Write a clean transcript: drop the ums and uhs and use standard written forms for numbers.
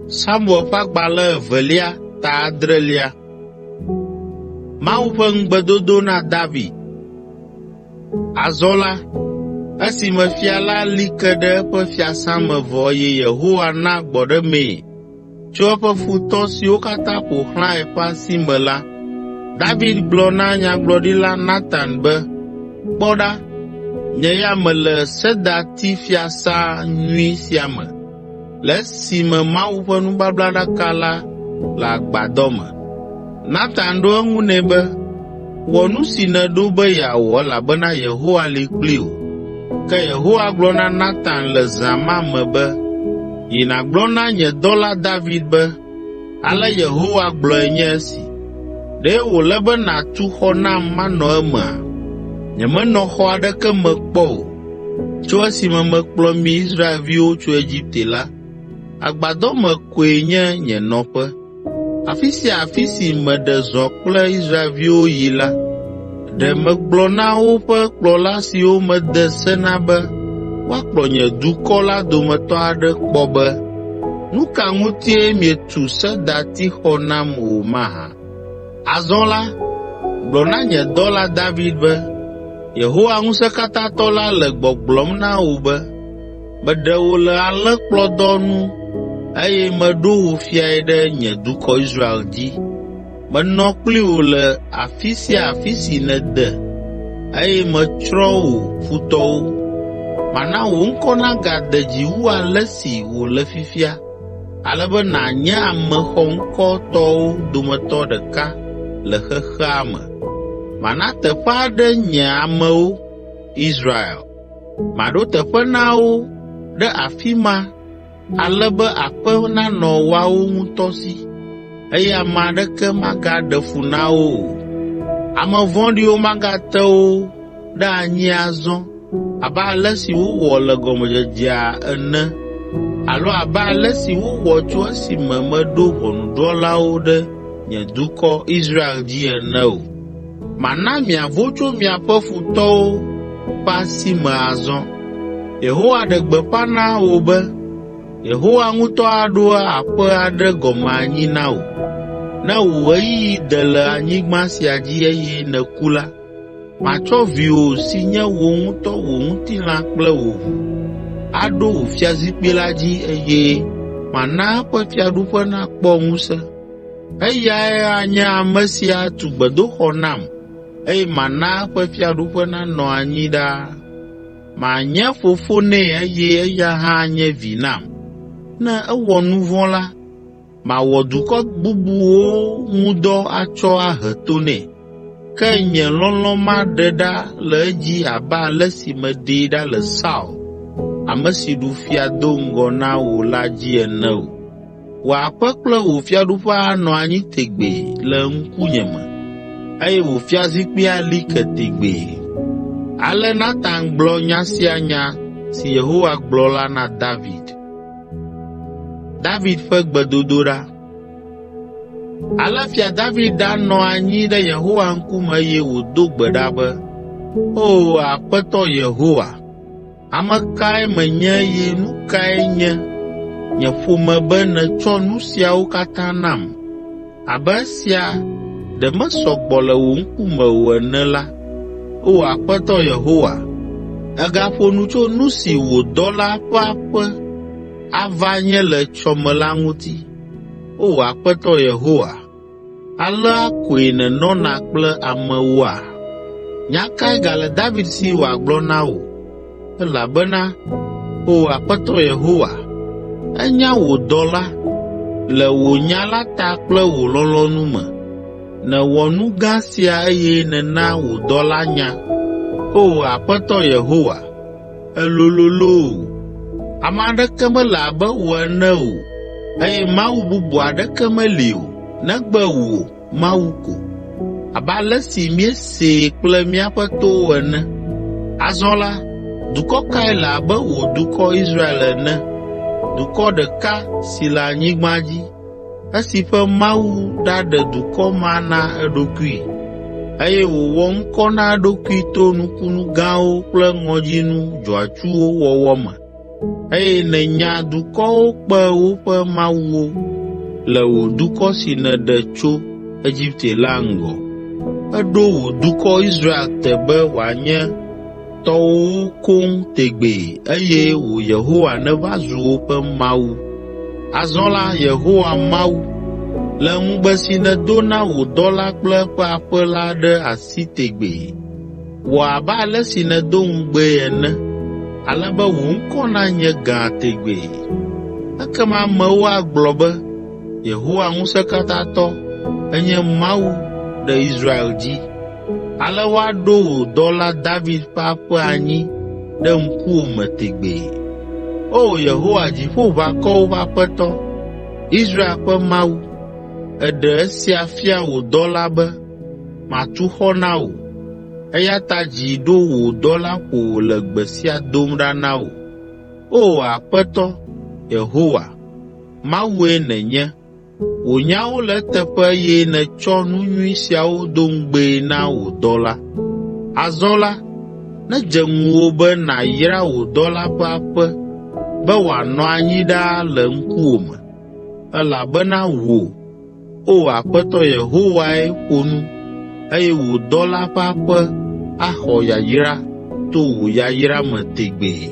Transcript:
Samuel fagbale evelia ta adrelia. Mawu ƒe ŋugbedodo na David. Azɔ la, esime fia la li ke ɖe eƒe fiasã me vɔ eye Yehowa na gbɔɖemee tso eƒe futɔ siwo katã ƒo xlãe ƒe asi me la, David gblɔ na nyagblɔɖila Natan be, kpɔ ɖa, nye ya mele sedati fiasã nyui sia me, le esime Mawu ƒe nubablaɖaka la le agbadɔ me. Natan ɖo eŋu nɛ be, wɔ nu si nèɖo be yeawɔ elabena Yehowa li kpli wò. Ke Yehowa gblɔ na Natan le zã ma me be, yi nàgblɔ na nye dɔla David be, ale Yehowa gblɔe nye esi. Ɖe wòle be nàtu xɔ nam manɔ emea? Nyemenɔ xɔ aɖeke me kpɔ o. Tso esime mekplɔ mi Israelviwo tso Egipte la, agbadɔ me koe nye nye nɔƒe. Afi sia afi si meɖe zɔ kple Israelviwo yi la, ɖe megblɔ na woƒe kplɔla siwo mede se na be woakplɔ nye dukɔ la dometɔ aɖe kpɔ be, nu ka ŋutie mietu sedati xɔ nam o mahã? Azɔ la, gblɔ na nye dɔla David be, Yehowa Ŋusẽkatãtɔ la le gbɔgblɔm na wò be, meɖe wò le alẽkplɔdɔ nu eye meɖo wò fiae ɖe nye dukɔ Israel dzi. Menɔ kpli wò le afi sia afi si nède eye metsrɔ̃ wò futɔwo. Mana wò ŋkɔ nagade dzi wu ale si wòle fifia, ale be nànye ame xɔŋkɔtɔwo dometɔ ɖeka le xexea me. Mana teƒe aɖe nye amewo, Israel. Maɖo teƒe na wo ɖe afi ma, ale be aƒe nanɔ woawo ŋutɔ si, eye ame aɖeke magaɖe fu na wo o. Ame vɔ̃ɖiwo magate wo ɖe anyi azɔ abe ale si wowɔ le gɔmedzedzea ene, alo abe ale si wowɔ tso esime meɖo ʋɔnudrɔ̃lawo ɖe nye dukɔ Israel dzi ene o. Mana miavo tso miaƒe futɔwo ƒe asi me azɔ. Yehowa ɖe gbeƒã na wò be, Yehowa ŋutɔ aɖo aƒe aɖe gɔme anyi na wò. Ne wò ɣeyiɣi de le anyigba sia dzi eye nèku la, matsɔ viwò si nye wò ŋutɔ wò ŋutilã kple wò ʋu aɖo wò fiazikpui la dzi eye mana eƒe fiaɖuƒe nakpɔ ŋusẽ. Eyae anye ame si atu gbedoxɔ nam eye mana eƒe fiaɖuƒe nanɔ anyi ɖaa. Manye fofo nɛ eye eya hã anye vi nam. Ne ewɔ nu vɔ̃ la, mawɔ dukɔ bubuwo ŋu dɔ atsɔ ahe to nɛ. Ke nye lɔlɔ̃ maɖe ɖa le edzi abe ale si meɖee ɖa le Saul, ame si ɖu fia do ŋgɔ na wò la dzi ene o. Wò aƒe kple wò fiaɖuƒe anɔ anyi tegbee le ŋkunye me, eye wò fiazikpui ali ke tegbee. Ale Natan gblɔ nya sia nya si Yehowa gblɔ la na David. David ƒe gbedodoɖa. Ale fia David ɖanɔ anyi ɖe Yehowa ŋkume eye wòdo gbe ɖa be, O Aƒetɔ Yehowa, ame kae menye eye nu kae nye nye ƒome be nètsɔ nu siawo katã nam? Abe esia ɖe mesɔ gbɔ le wò ŋkume o ene la, O Aƒetɔ Yehowa, ègaƒo nu tso nu si wò dɔla ƒe aƒe ava nye le tsɔme la ŋuti. O Aƒetɔ Yehowa, alea koe nènɔna kple amewoa? Nya kae gale David si wòagblɔ na wò? Elabena, O Aƒetɔ Yehowa, enya wò dɔla le wò nya la ta kple wò lɔlɔ̃nu me. Nèwɔ nu gã sia eye nèna wò dɔla nya. O Aƒetɔ Yehowa, elololo! Ame aɖeke mele abe wò ene o, eye Mawu bubu aɖeke meli o, negbe wò, Mawu ko. Abe ale si míesee kple míaƒe towo ene. Azɔ la, dukɔ kae le abe wò dukɔ Israel ene? Dukɔ ɖeka si le anyigba dzi, esi ƒe Mawu ɖaɖe dukɔ ma na eɖokui, eye wòwɔ ŋkɔ na eɖokui to nukunu gãwo kple ŋɔdzinu dzɔatsuwo wɔwɔ me. eye nènya dukɔwo kpe woƒe mawuwo le wò dukɔ si nèɖe tso Egipte la ŋgɔ. Eɖo wò dukɔ Israel te be wòanye tɔwòwo koŋ tegbee eye wò Yehowa nèva zu woƒe Mawu. Azɔ la Yehowa Mawu le ŋugbe si nèdo na wò dɔla kple eƒe aƒe la ɖe asi tegbee. Wɔ abe ale si nèdo ŋugbee ene, ale be wò ŋkɔ nanye gã tegbee. Ekema amewo agblɔ be, Yehowa Ŋusẽkatãtɔ enye Mawu ɖe Israel dzi. Ale woaɖo wò dɔla David ƒe aƒe anyi ɖe ŋkuwòme tegbee. O Yehowa Dziƒoʋakɔwo ƒe Aƒetɔ, Israel ƒe Mawu, èɖe esia fia wò dɔla be matu xɔ na wò, eya ta dzi ɖo wò dɔla ƒo wòle gbe sia dom ɖa na wò. O Aƒetɔ Yehowa, Mawue nènye, wò nyawo le eteƒe eye nètsɔ nu nyui siawo do ŋugbee na wò dɔla. Azɔ la, nedze ŋuwò be nàyra wò dɔla ƒe aƒe be wòanɔ anyi ɖaa le ŋkuwòme, elabena wò, o Aƒetɔ Yehowae ƒo nu, eye wò dɔla ƒe aƒe axɔ yayra to wò yayra me tegbee.